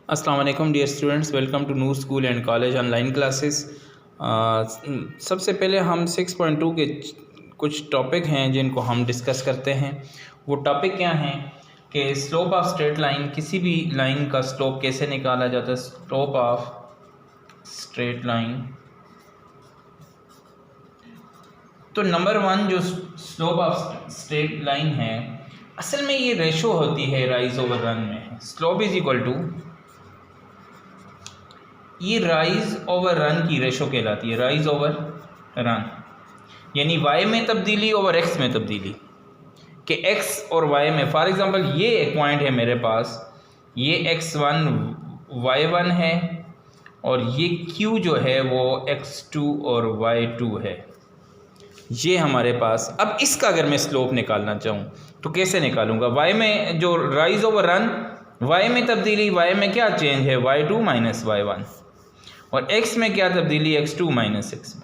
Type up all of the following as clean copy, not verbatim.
अस्सलाम वालेकुम dear students, welcome to Noor school and college online classes. सबसे पहले हम 6.2 के कुछ टॉपिक हैं जिनको हम डिस्कस करते हैं। वो टॉपिक क्या हैं कि स्लोप ऑफ स्ट्रेट लाइन, किसी भी लाइन का स्लोप कैसे निकाला जाता है। स्लोप ऑफ स्ट्रेट लाइन, तो नंबर वन जो स्लोप ऑफ स्ट्रेट लाइन है, असल में ये रेशो होती है राइज ओवर रन में। स्लोप इज इक्वल टू, ये राइज ओवर रन की रेशो कहलाती है। राइज ओवर रन यानी वाई में तब्दीली ओवर एक्स में तब्दीली, कि एक्स और वाई में, फॉर एग्जांपल ये एक पॉइंट है मेरे पास, ये x1 y1 है और ये q जो है वो x2 और y2 है, ये हमारे पास। अब इसका अगर मैं स्लोप निकालना चाहूँ तो कैसे निकालूंगा। y में जो राइज ओवर रन, y में तब्दीली, y में क्या चेंज है, y2 माइनस y1, और x में क्या तब्दीली, x2 माइनस x1।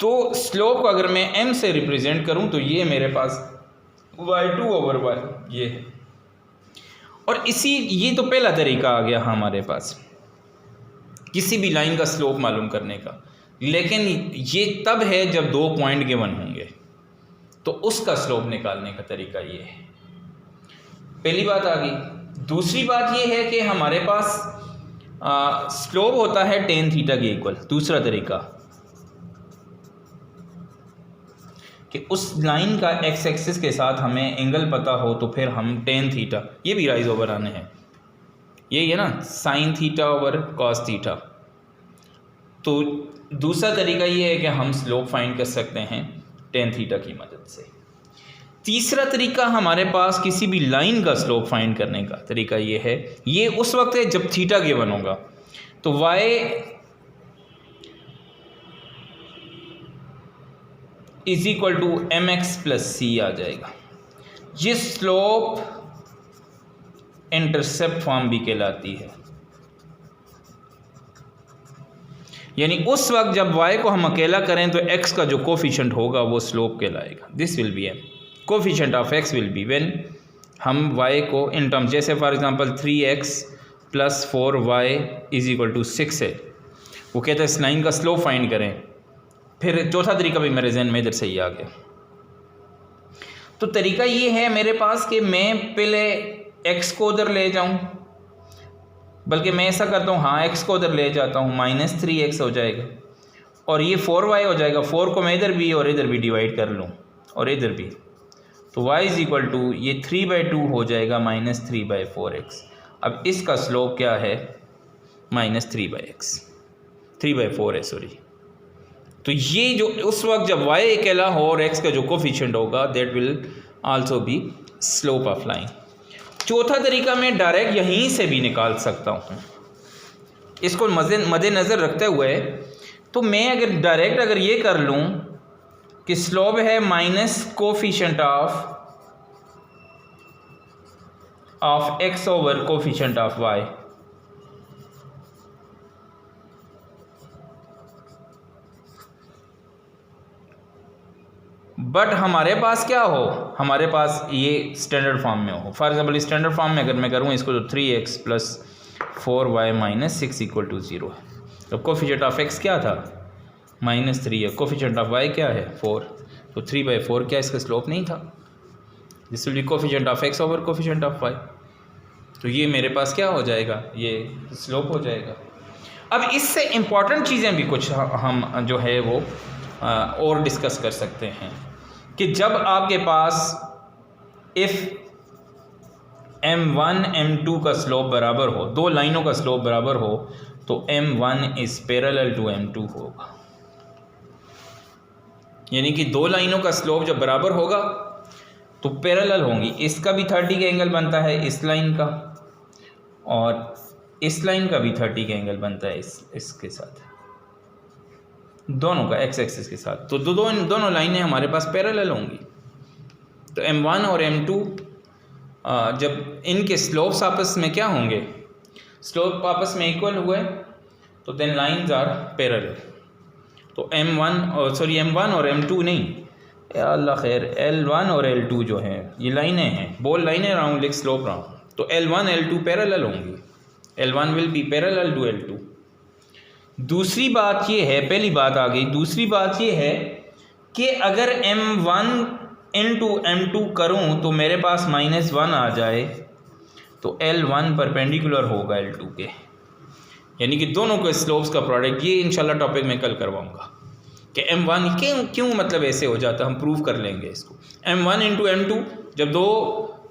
तो स्लोप को अगर मैं m से रिप्रेजेंट करूं तो ये मेरे पास y2 ओवर y ये है। और ये तो पहला तरीका आ गया हमारे पास किसी भी लाइन का स्लोप मालूम करने का। लेकिन ये तब है जब दो पॉइंट गिवन होंगे, तो उसका स्लोप निकालने का तरीका ये है। पहली बात आ गई। दूसरी बात ये है कि हमारे पास स्लोप होता है टेन थीटा के इक्वल। दूसरा तरीका कि उस लाइन का एक्स एक्सिस के साथ हमें एंगल पता हो तो फिर हम टेन थीटा, ये भी राइज ओवर आने हैं, यही है ना, sign theta over cos theta. तो दूसरा तरीका ये है कि हम स्लोप फाइंड कर सकते हैं टेन थीटा की मदद से। तीसरा तरीका हमारे पास किसी भी लाइन का स्लोप फाइंड करने का तरीका ये है, ये उस वक्त है जब थीटा गिवन होगा, तो y is equal to m x plus c आ जाएगा। ये स्लोप इंटरसेप्ट फॉर्म भी कहलाती है, यानी उस वक्त जब y को हम अकेला करें तो x का जो कोफिशिएंट होगा वो स्लोप कहलाएगा। This will be m, coefficient of x will be, when हम y को इन टर्म्स, जैसे for example 3x plus 4y is equal to 6 है, वो कहता है इस लाइन का स्लोप फाइंड करें। फिर चौथा तरीका भी मेरे जहन में इधर से ही आ गया। तो तरीका ये है मेरे पास कि मैं पहले x को उधर ले जाऊं, बल्कि मैं ऐसा करता हूँ, हाँ x को उधर ले जाता हूँ, माइनस 3x हो जाएगा और ये 4y हो जाएगा। 4 को मैं इधर भी और इधर भी डिवाइड कर लूँ और इधर भी, तो y इज इक्वल टू ये 3/2 हो जाएगा माइनस 3/4x। अब इसका स्लोप क्या है, माइनस 3/4 है सॉरी। तो ये जो उस वक्त जब y अकेला हो और x का जो कोफिशिएंट होगा, that will also be slope of line. चौथा तरीका मैं डायरेक्ट यहीं से भी निकाल सकता हूँ। इसको मद्देनज़र रखते हुए तो मैं अगर ये कर लूँ कि स्लोप है minus coefficient of x over coefficient of y, but हमारे पास क्या हो, हमारे पास ये स्टैंडर्ड फॉर्म में हो। फॉर एग्जांपल स्टैंडर्ड फॉर्म में अगर मैं करूँ इसको, तो 3x plus 4y minus 6 equal to 0 है। तो कोफिशिएंट ऑफ x क्या था, माइनस 3 है, कोफिशिएंट ऑफ y क्या है, 4, तो 3/4 क्या इसका स्लोप नहीं था। This will B coefficient of x over coefficient of y। तो ये मेरे पास क्या हो जाएगा, ये स्लोप हो जाएगा। अब इससे इम्पॉर्टेंट चीज़ें भी कुछ हम जो है वो और डिस्कस कर सकते हैं कि जब आपके पास इफ़ m1 m2 का स्लोप बराबर हो, दो लाइनों का स्लोप बराबर हो, तो m1 is parallel to m2 होगा। यानी कि दो लाइनों का स्लोप जब बराबर होगा तो पैरेलल होंगी। इसका भी 30 का एंगल बनता है इस लाइन का, और इस लाइन का भी 30 का एंगल बनता है इसके साथ, दोनों का एक्स एक्सिस के साथ। तो दोनों लाइनें हमारे पास पैरेलल होंगी। तो m1 और m2 जब इनके स्लोप्स आपस में क्या होंगे, स्लोप आपस में इक्वल हुए, तो देन लाइंस आर पैरेलल। तो m1 और m2 नहीं, या अल्लाह खैर, L1 और L2 जो हैं ये लाइनें हैं, बोल लाइनें रहा हूँ, लिख स्लोप रहा हूँ। तो L1 L2 पैरेलल होंगे, L1 will B parallel to L2। दूसरी बात ये है, पहली बात आ गई, दूसरी बात ये है कि अगर M1 इंटू M2 करूँ तो मेरे पास -1 आ जाए तो L1 परपेंडिकुलर होगा L2 के, यानी कि दोनों के स्लोप्स का प्रोडक्ट। ये इंशाल्लाह टॉपिक मैं कल करवाऊंगा कि M1 क्यों मतलब ऐसे हो जाता, हम प्रूव कर लेंगे इसको। M1 इंटू M2 जब दो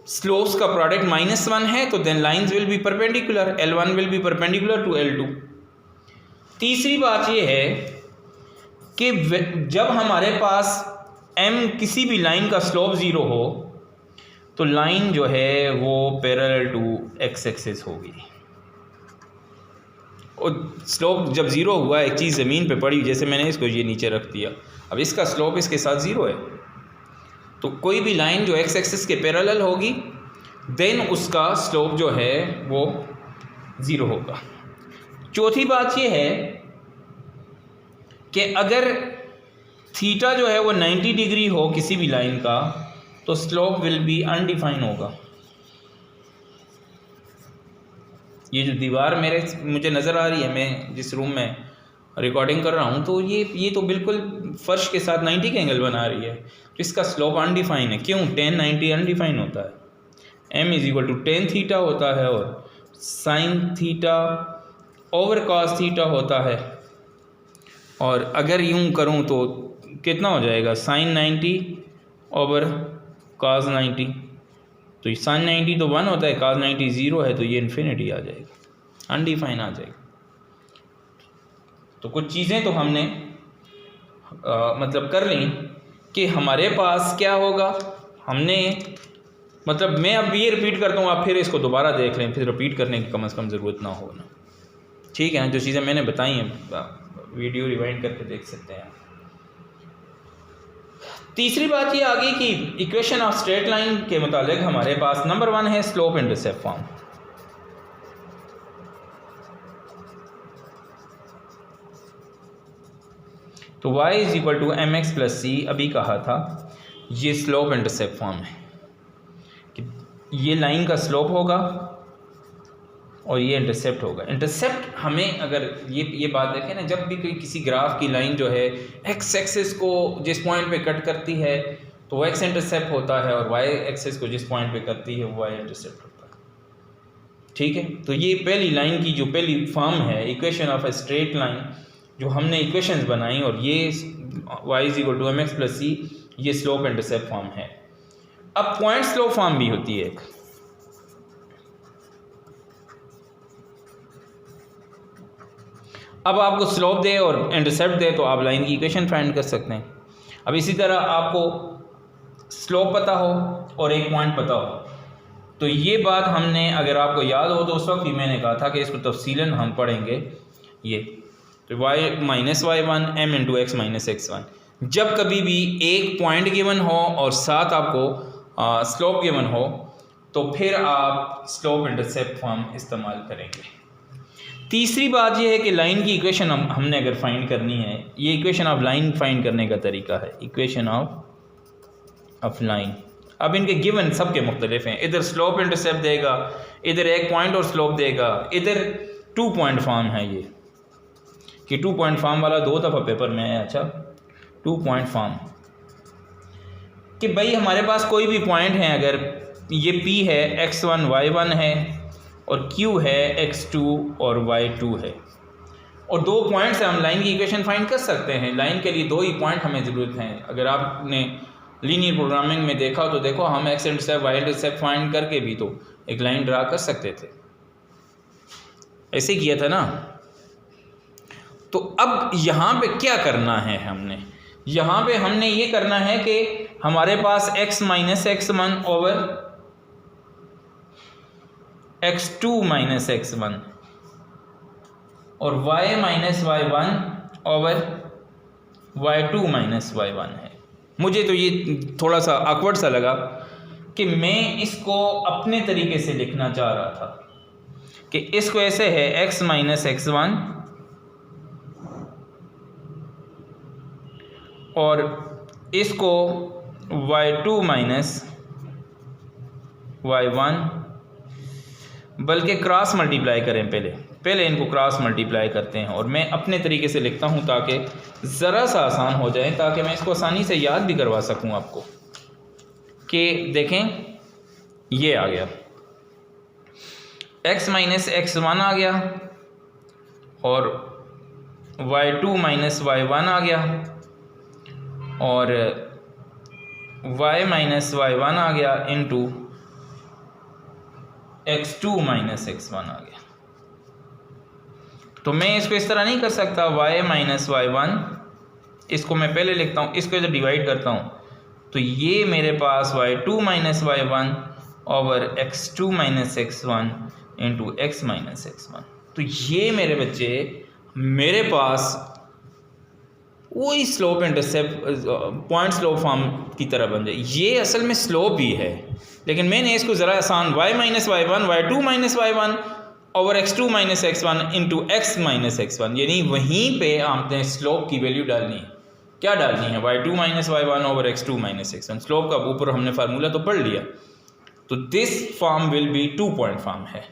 स्लोप्स का प्रोडक्ट -1 है तो then lines will be perpendicular, L1 will be perpendicular to L2। तीसरी बात ये है कि जब हमारे पास M किसी भी लाइन का स्लोप 0 हो तो लाइन जो है वो पैरेलल टू x एक्सिस होगी। और स्लोप जब 0 हुआ, एक चीज़ ज़मीन पे पड़ी, जैसे मैंने इसको ये नीचे रख दिया, अब इसका स्लोप इसके साथ 0 है, तो कोई भी लाइन जो x एक्सिस के पैरेलल होगी देन उसका स्लोप जो है वो 0 होगा। चौथी बात ये है कि अगर थीटा जो है वो 90 डिग्री हो किसी भी लाइन का तो स्लोप विल बी अनडिफाइन होगा। ये जो दीवार मुझे नज़र आ रही है, मैं जिस रूम में रिकॉर्डिंग कर रहा हूँ, तो ये तो बिल्कुल फर्श के साथ 90 का एंगल बना रही है, तो इसका स्लोप अनडिफाइन है। क्यों? tan 90 अनडिफाइन होता है। m is equal to tan theta होता है और sine theta over cos theta होता है। और अगर यूँ करूँ तो कितना हो जाएगा, साइन 90 ओवर कॉस 90, तो ये साइन 90 तो 1 होता है, कॉस 90 0 है, तो ये इन्फिनिटी आ जाएगा, अनडिफाइन आ जाएगा। तो कुछ चीज़ें तो हमने मतलब कर ली कि हमारे पास क्या होगा, हमने मतलब मैं अब ये रिपीट करता हूँ, आप फिर इसको दोबारा देख लें, फिर रिपीट करने की कम से कम ज़रूरत ना हो ना, ठीक है ना। जो चीज़ें मैंने बताई हैं वीडियो रिवाइंड करके देख सकते हैं। तीसरी बात ये आ गई कि इक्वेशन ऑफ स्ट्रेट लाइन के मुताबिक हमारे पास नंबर 1 है स्लोप इंटरसेप्ट फॉर्म। तो y is equal to mx plus c, अभी कहा था ये स्लोप इंटरसेप्ट फॉर्म है कि ये लाइन का स्लोप होगा और ये इंटरसेप्ट होगा। इंटरसेप्ट हमें अगर ये बात देखें ना, जब भी कोई किसी ग्राफ की लाइन जो है एक्स एक्सिस को जिस पॉइंट पे कट करती है तो वो एक्स इंटरसेप्ट होता है, और वाई एक्सिस को जिस पॉइंट पे करती है वो वाई इंटरसेप्ट होता है, ठीक है। तो ये पहली लाइन की जो पहली फॉर्म है equation of a straight line, जो हमने इक्वेशंस बनाई, और ये y is equal to m x plus c, ये स्लोप इंटरसेप्ट फॉर्म है। अब पॉइंट स्लोप फॉर्म भी होती है एक। अब आपको स्लोप दे और इंटरसेप्ट दे तो आप लाइन की इक्वेशन फाइंड कर सकते हैं। अब इसी तरह आपको स्लोप पता हो और एक पॉइंट पता हो, तो ये बात हमने, अगर आपको याद हो तो उस वक्त भी मैंने कहा था कि इसको तफसीलन हम पढ़ेंगे। ये तो y minus y1 m into x minus x1, जब कभी भी एक पॉइंट गिवन हो और साथ आपको स्लोप गिवन हो तो फिर आप स्लोप इंटरसेप्ट फॉर्म इस्तेमाल करेंगे। तीसरी बात यह है कि लाइन की इक्वेशन हमने अगर फाइंड करनी है, ये इक्वेशन ऑफ लाइन फाइंड करने का तरीका है, इक्वेशन ऑफ लाइन। अब इनके गिवन सब के मुख्तलिफ हैं, इधर स्लोप इंटरसेप्ट देगा, इधर एक पॉइंट और स्लोप देगा, इधर 2 पॉइंट फॉर्म है। ये कि 2 पॉइंट फॉर्म वाला 2 दफ़ा पेपर में है। अच्छा, 2 पॉइंट फॉर्म कि भाई हमारे पास कोई भी पॉइंट है, अगर ये P है, x1 y1 है और Q है x2 और y2 है, और 2 पॉइंट से हम लाइन की इक्वेशन फाइंड कर सकते हैं। लाइन के लिए 2 ही पॉइंट हमें ज़रूरत है। अगर आपने लीनियर प्रोग्रामिंग में देखा तो देखो, हम x intercept y intercept find करके भी तो एक लाइन ड्रा कर सकते थे, ऐसे किया था ना। तो अब यहाँ पे क्या करना है, यहाँ पे हमने ये करना है कि हमारे पास x minus x1 over x2 minus x1 और y minus y1 over y2 minus y1 है। मुझे तो ये थोड़ा सा awkward सा लगा कि मैं इसको अपने तरीके से लिखना चाह रहा था कि इसको ऐसे है x माइनस x1 और इसको y2 माइनस y1 बल्कि क्रॉस मल्टीप्लाई करें। पहले इनको क्रॉस मल्टीप्लाई करते हैं और मैं अपने तरीके से लिखता हूँ ताकि ज़रा सा आसान हो जाए, ताकि मैं इसको आसानी से याद भी करवा सकूँ आपको। कि देखें ये आ गया x माइनस x1 आ गया और y2 माइनस y1 आ गया और y माइनस y1 आ गया इंटू x2 माइनस x1 आ गया। तो मैं इसको इस तरह नहीं कर सकता y माइनस y1, इसको मैं पहले लिखता हूँ, इसको इधर डिवाइड करता हूँ तो ये मेरे पास y2 minus y1 over x2 minus x1 into x minus x1। तो ये मेरे बच्चे मेरे पास वही slope intercept point slope form की तरह बन जाए। ये असल में स्लोप ही है, लेकिन मैंने इसको ज़रा आसान y minus y1 y2 minus y1 over x2 minus x1 into x minus x1, यानी वहीं पे आपने स्लोप की वैल्यू डालनी है। क्या डालनी है? y2 minus y1 over x2 minus x1। Slope का ऊपर हमने फार्मूला तो पढ़ लिया। तो this form will be 2 point form है।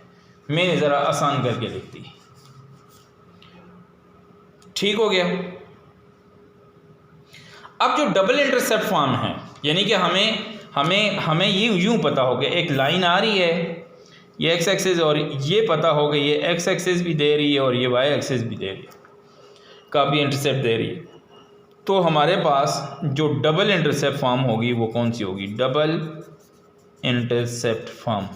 मैंने ज़रा आसान करके लिख दी। ठीक हो गया। अब जो डबल इंटरसेप्ट फॉर्म है, यानी कि हमें ये यूं पता होगा एक लाइन आ रही है, ये एक्स एक्सिस, और ये पता होगा ये एक्स एक्सिस भी दे रही है और ये वाई एक्सिस भी दे रही है, काफ़ी इंटरसेप्ट दे रही है। तो हमारे पास जो डबल इंटरसेप्ट फॉर्म होगी वो कौन सी होगी? Double intercept form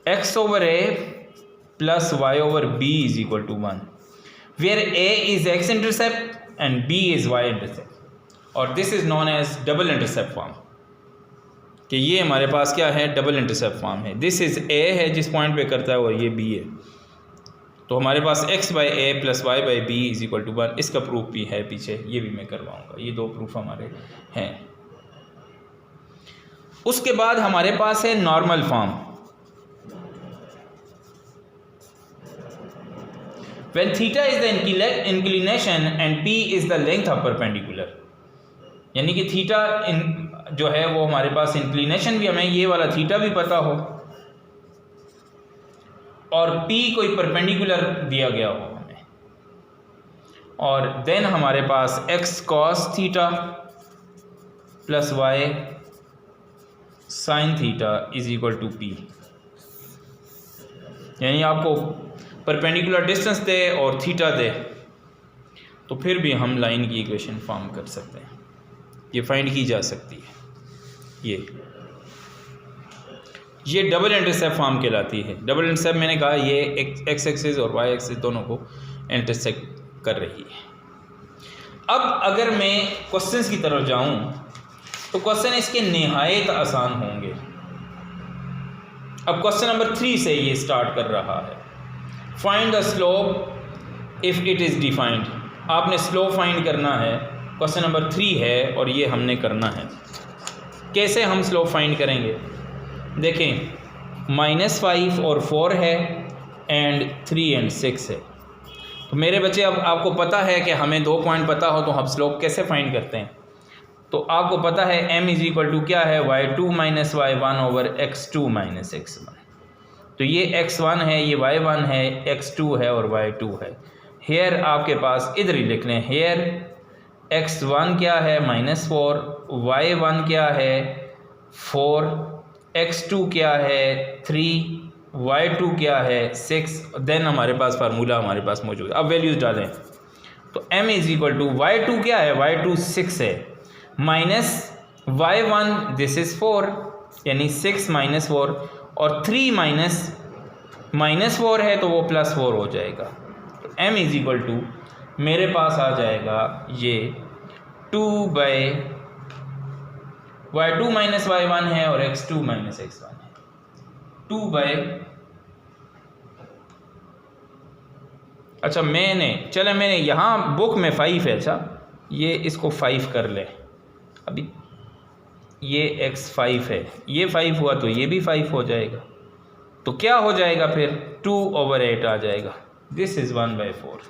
x over a plus y over b is equal to 1, where a is x intercept and b is y intercept, और this is known as double intercept form. कि ये हमारे पास क्या है? डबल इंटरसेप्ट फॉर्म है। This is a है जिस पॉइंट पे करता है और ये b है। तो हमारे पास x by a plus y by b is equal to 1। इसका प्रूफ भी है पीछे, ये भी मैं करवाऊंगा। ये 2 प्रूफ हमारे हैं। उसके बाद हमारे पास है normal form. When theta is the inclination and p is the length of perpendicular, यानी कि थीटा जो है वो हमारे पास इंक्लिनेशन भी, हमें ये वाला थीटा भी पता हो और p कोई परपेंडिकुलर दिया गया हो हमें, और देन हमारे पास x cos theta plus y sine theta is equal to p। यानी आपको परपेंडिकुलर डिस्टेंस दे और थीटा दे तो फिर भी हम लाइन की इक्वेशन फॉर्म कर सकते हैं, ये फाइंड की जा सकती है। ये डबल इंटरसेप्ट फॉर्म कहलाती है। डबल इंटरसेप्ट मैंने कहा ये एक्स एक्सिस और वाई एक्सिस दोनों को इंटरसेक्ट कर रही है। अब अगर मैं क्वेश्चंस की तरफ जाऊं तो क्वेश्चन इसके निहायत आसान होंगे। अब क्वेश्चन नंबर 3 से ये स्टार्ट कर रहा है। Find the slope if it is defined. आपने स्लोप फाइंड करना है। क्वेश्चन नंबर 3 है और ये हमने करना है। कैसे हम स्लोप फाइंड करेंगे? देखें, -5 और 4 है एंड 3 एंड 6 है। तो मेरे बच्चे अब आपको पता है कि हमें 2 पॉइंट पता हो तो हम स्लोप कैसे फाइंड करते हैं। तो आपको पता है m इज इक्वल टू क्या है? y2 minus y1 over x2 minus x1। तो ये x1 है, ये y1 है, x2 है और y2 है। हेयर आपके पास इधर ही लिख लें। हेयर x1 क्या है? -4, y1 क्या है? 4, x2 क्या है? 3, y2 क्या है? 6। देन हमारे पास फार्मूला हमारे पास मौजूद है। अब वैल्यूज़ डालें तो m is equal to y2 क्या है? y2 6 है, माइनस y1 दिस इज़ 4, यानी 6 माइनस 4, और 3 माइनस 4 है तो वो +4 हो जाएगा। तो m इज इक्वल टू मेरे पास आ जाएगा ये 2 बाई y2 माइनस y1 है और x2 माइनस x1 है। 2 बाई, अच्छा मैंने यहाँ बुक में 5 है। अच्छा ये इसको 5 कर ले। अभी ये x5 है, ये 5 हुआ तो ये भी 5 हो जाएगा। तो क्या हो जाएगा फिर? 2/8 आ जाएगा। This is 1/4।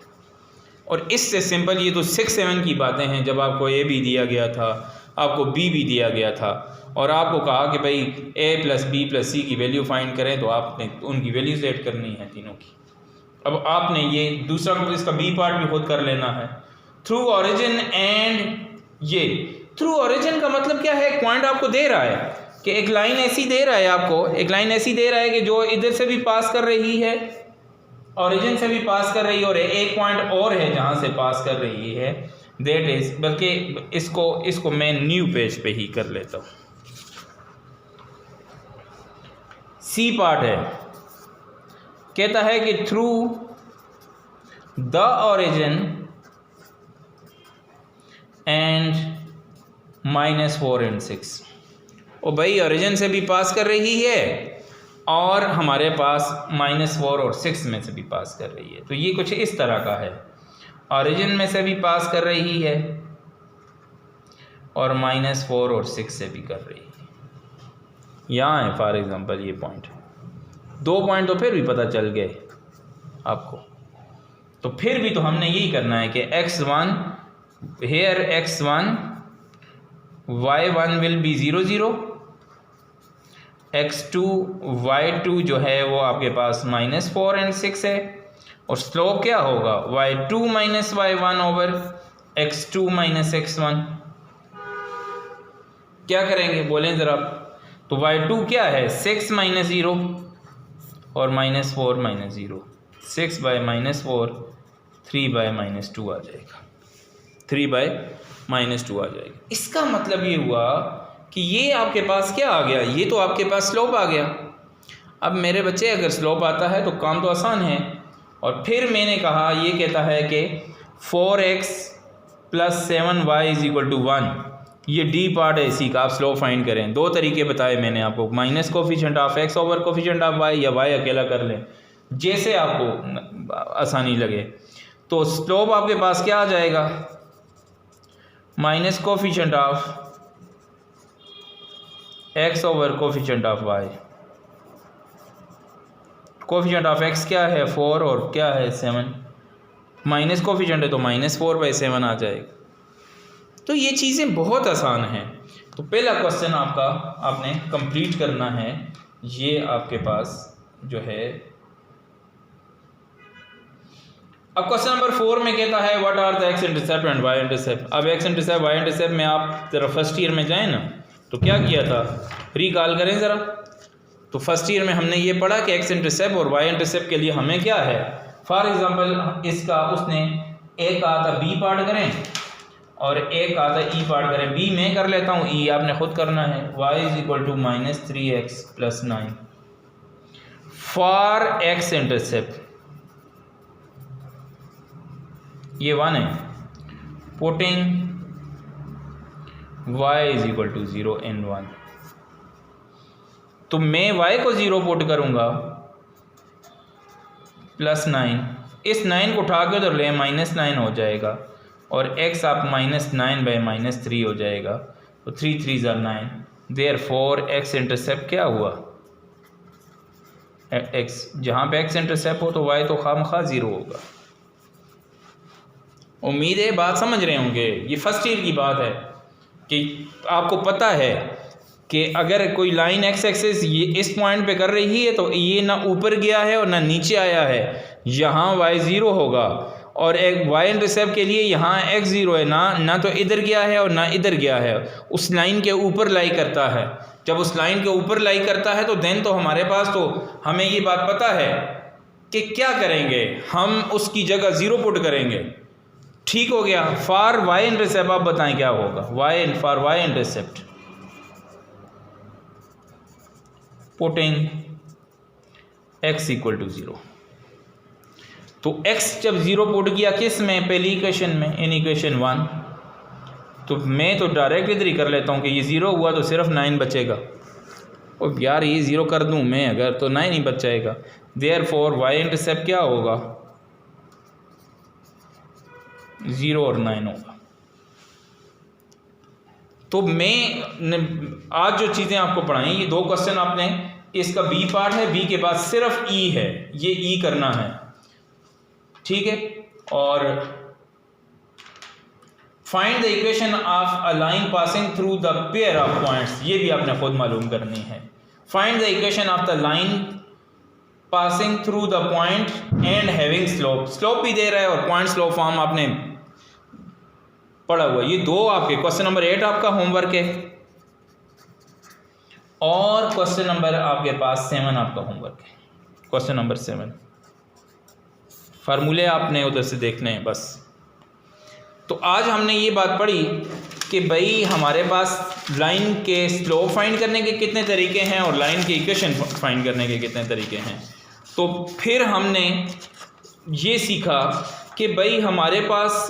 और इससे सिंपल, ये तो 6, 7 की बातें हैं जब आपको ए भी दिया गया था, आपको बी भी दिया गया था और आपको कहा कि भाई ए प्लस बी प्लस सी की वैल्यू फाइंड करें, तो आपने उनकी वैल्यू सेट करनी है तीनों की। अब आपने ये दूसरा इसका बी पार्ट भी खुद कर लेना है। थ्रू ओरिजिन एंड, ये थ्रू ओरिजिन का मतलब क्या है? पॉइंट आपको दे रहा है कि एक लाइन ऐसी दे रहा है, आपको एक लाइन ऐसी दे रहा है कि जो इधर से भी पास कर रही है, ओरिजिन से भी पास कर रही है, और एक पॉइंट और है जहां से पास कर रही है, दैट इज, बल्कि इसको मैं न्यू पेज पे ही कर लेता हूँ। सी पार्ट है, कहता है कि through the origin and -4 and 6। ओ भाई ओरिजिन से भी पास कर रही है और हमारे पास -4 और 6 में से भी पास कर रही है। तो ये कुछ इस तरह का है, ओरिजिन में से भी पास कर रही है और -4 और 6 से भी कर रही है। यहाँ है फॉर एग्जांपल ये पॉइंट, 2 पॉइंट तो फिर भी पता चल गए आपको। तो फिर भी तो हमने यही करना है कि x1 here x1 y1 will be 0 0, x2 y2 जो है वो आपके पास -4 and 6 है, और स्लोप क्या होगा? y2 minus y1 over x2 minus x1। क्या करेंगे बोलें ज़रा? तो y2 क्या है? 6 माइनस 0 और -4 माइनस 0, 6 बाय -4 3 बाय -2 आ जाएगा, 3 बाय -2 आ जाएगा। इसका मतलब ये हुआ कि ये आपके पास क्या आ गया? ये तो आपके पास स्लोप आ गया। अब मेरे बच्चे अगर स्लोप आता है तो काम तो आसान है। और फिर मैंने कहा, ये कहता है कि 4x + 7y = 1, ये डी पार्ट है इसी का, आप स्लोप फाइंड करें। 2 तरीके बताए मैंने आपको, minus coefficient of x over coefficient of y, या y अकेला कर लें, जैसे आपको आसानी लगे। तो स्लोप आपके पास क्या आ जाएगा? Minus coefficient of x over coefficient of y। Coefficient of x क्या है? 4 और क्या है? 7। माइनस कोफिशिएंट है तो -4/7 आ जाएगा। तो ये चीज़ें बहुत आसान हैं। तो पहला क्वेश्चन आपने कंप्लीट करना है। ये आपके पास जो है, अब क्वेश्चन नंबर 4 में कहता है what are the x intercept and y intercept. अब x इंटरसेप्ट y इंटरसेप्ट में आप ज़रा फर्स्ट ईयर में जाएं ना, तो क्या किया था, रिकॉल करें ज़रा। तो फर्स्ट ईयर में हमने ये पढ़ा कि x इंटरसेप्ट और y इंटरसेप्ट के लिए हमें क्या है। फॉर एग्जांपल इसका उसने एक कहा था b पार्ट करें और एक कहा था e पार्ट करें। b मैं कर लेता हूँ, e आपने खुद करना है। y = -3x + 9 for x intercept, ये 1 है। पुटिंग y = 0 and 1, तो मैं y को 0 पुट करूंगा, +9, इस 9 को उठा के उधर ले, -9 हो जाएगा, और x आप -9/-3 हो जाएगा। तो 3 3 = 9, देयरफॉर x इंटरसेप्ट क्या हुआ? x, जहाँ पे x इंटरसेप्ट हो तो y तो खामखा 0 होगा। उम्मीद है बात समझ रहे होंगे। ये फर्स्ट ईयर की बात है कि आपको पता है कि अगर कोई लाइन x एक्सिस ये इस पॉइंट पे कर रही है तो ये ना ऊपर गया है और ना नीचे आया है, यहाँ y 0 होगा। और एक y इंटरसेप्ट के लिए यहाँ x 0 है, ना तो इधर गया है और ना इधर गया है, उस लाइन के ऊपर लाई करता है। जब उस लाइन के ऊपर लाई करता है तो देन तो हमारे पास, तो हमें ये बात पता है कि क्या करेंगे, हम उसकी जगह 0 पुट करेंगे। ठीक हो गया। फॉर y इंटरसेप्ट आप बताएं क्या होगा। For y intercept putting x = 0, तो x जब 0 पुट किया किस में? पहली इक्वेशन में, इन इक्वेशन 1। तो मैं तो डायरेक्ट इधर ही कर लेता हूँ कि ये 0 हुआ तो सिर्फ 9 बचेगा। और यार ये 0 कर दूँ मैं अगर, तो 9 ही बच जाएगा। देयरफॉर y इंटरसेप्ट क्या होगा? 0 और 9 होगा। तो मैं आज जो चीज़ें आपको पढ़ाई, ये 2 क्वेश्चन आपने, इसका बी पार्ट है, बी के बाद सिर्फ ई है, ये ई करना है, ठीक है। और find the equation of a line passing through the pair of points, ये भी आपने खुद मालूम करनी है। Find the equation of the line passing through the point and having slope, slope भी दे रहा है और पॉइंट स्लोप फॉर्म आपने पढ़ा हुआ। ये दो आपके क्वेश्चन नंबर 8 आपका होमवर्क है और क्वेश्चन नंबर आपके पास 7 आपका होमवर्क है। क्वेश्चन नंबर 7 फार्मूले आपने उधर से देखने हैं बस। तो आज हमने ये बात पढ़ी कि भाई हमारे पास लाइन के स्लोप फाइंड करने के कितने तरीके हैं और लाइन के इक्वेशन फाइंड करने के कितने तरीके हैं। तो फिर हमने ये सीखा कि भाई हमारे पास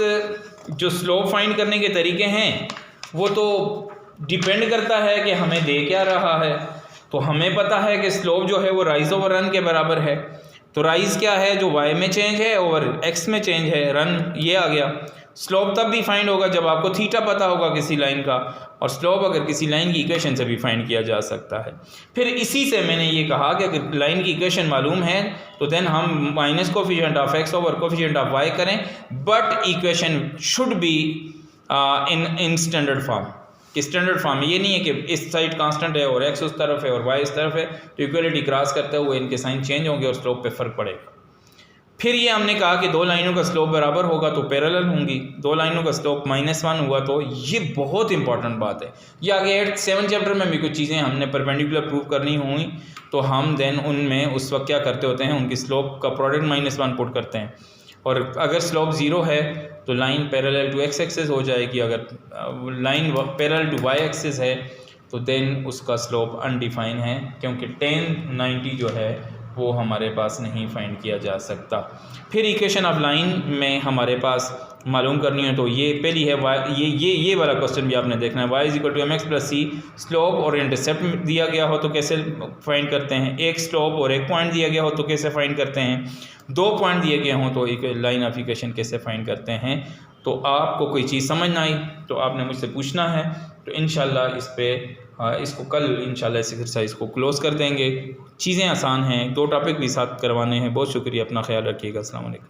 जो स्लोप फाइंड करने के तरीके हैं वो तो डिपेंड करता है कि हमें दे क्या रहा है। तो हमें पता है कि स्लोप जो है वो राइज ओवर रन के बराबर है। तो राइज क्या है, जो वाई में चेंज है ओवर एक्स में चेंज है, रन ये आ गया। स्लोप तब भी फाइंड होगा जब आपको थीटा पता होगा किसी लाइन का, और स्लोप अगर किसी लाइन की इक्वेशन से भी फाइंड किया जा सकता है। फिर इसी से मैंने ये कहा कि अगर लाइन की इक्वेशन मालूम है तो देन हम minus coefficient of x over coefficient of y करें, but equation should be in standard form. कि स्टैंडर्ड फॉर्म ये नहीं है कि इस साइड कांस्टेंट है और एक्स उस तरफ है और वाई इस तरफ है तो इक्वलिटी क्रॉस करते हुए इनके साइन चेंज होंगे और स्लोप पे फ़र्क पड़ेगा। फिर ये हमने कहा कि दो लाइनों का स्लोप बराबर होगा तो पैरेलल होंगी, दो लाइनों का स्लोप -1 हुआ तो, ये बहुत इंपॉर्टेंट बात है। ये आगे 7 चैप्टर में भी कुछ चीज़ें हमने परपेंडिकुलर प्रूव करनी हुई तो हम देन उनमें उस वक्त क्या करते होते हैं, उनकी स्लोप का प्रोडक्ट -1 पुट करते हैं। और अगर स्लोप 0 है तो line parallel to x axis हो जाएगी, अगर line parallel to y axis है तो देन उसका स्लोप अनडिफाइन है, क्योंकि tan 90 जो है वो हमारे पास नहीं फाइंड किया जा सकता। फिर इक्वेशन ऑफ लाइन में हमारे पास मालूम करनी है तो ये पहली है y, ये वाला क्वेश्चन भी आपने देखना है। y = mx + c, स्लोप और इंटरसेप्ट दिया गया हो तो कैसे फाइंड करते हैं, एक स्लोप और एक पॉइंट दिया गया हो तो कैसे फाइंड करते हैं, 2 पॉइंट दिए गए हों तो एक लाइन ऑफ इक्वेशन कैसे फाइंड करते हैं। तो आपको कोई चीज़ समझ ना आई तो आपने मुझसे पूछना है, तो इंशाल्लाह इस पे इसको कल इंशाल्लाह इस एक्सरसाइज को क्लोज़ कर देंगे। चीज़ें आसान हैं, 2 टॉपिक भी साथ करवाने हैं। बहुत शुक्रिया, अपना ख्याल रखिएगा। अस्सलाम वालेकुम।